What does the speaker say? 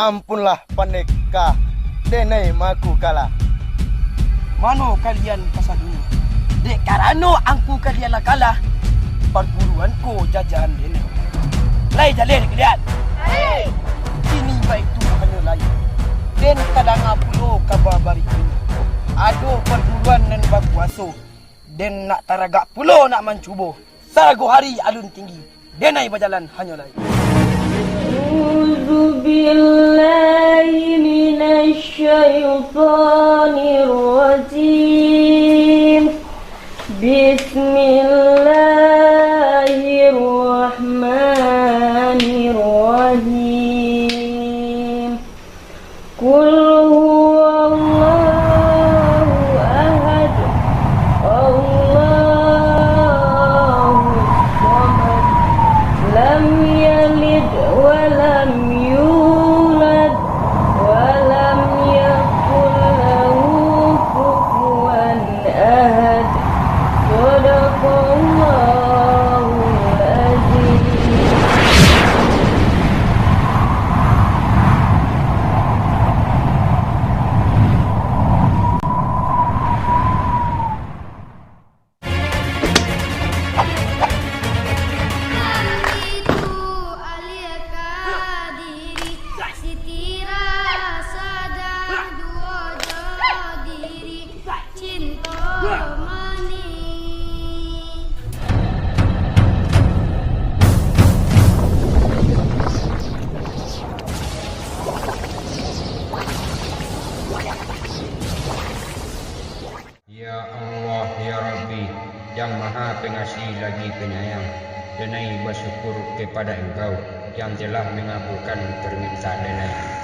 ampunlah paneka denai maku kalah. Mano kalian pasal dunia? Dek karano angku kalian lah kalah. Perguruanku jajahan denai. Lai jalin kalian. Hai. Ini baik tu hanya lain. Den kadang apulo kabar bari ini. Aduh perguruan dan berkuasa. Den nak taragak pulo nak mencuba. Sarago hari alun tinggi. Denai berjalan hanya lain. أعوذ بالله من الشيطان الرجيم بسم الله الرحمن الرحيم قل هو الله أحد الله الصمد لم يلد ولم يولد ولم يكن له كفوا أحد صدق الله العظيم. Ya Allah, Ya Rabbi, yang maha pengasih lagi penyayang, denai bersyukur kepada Engkau yang telah mengabulkan permintaan denai.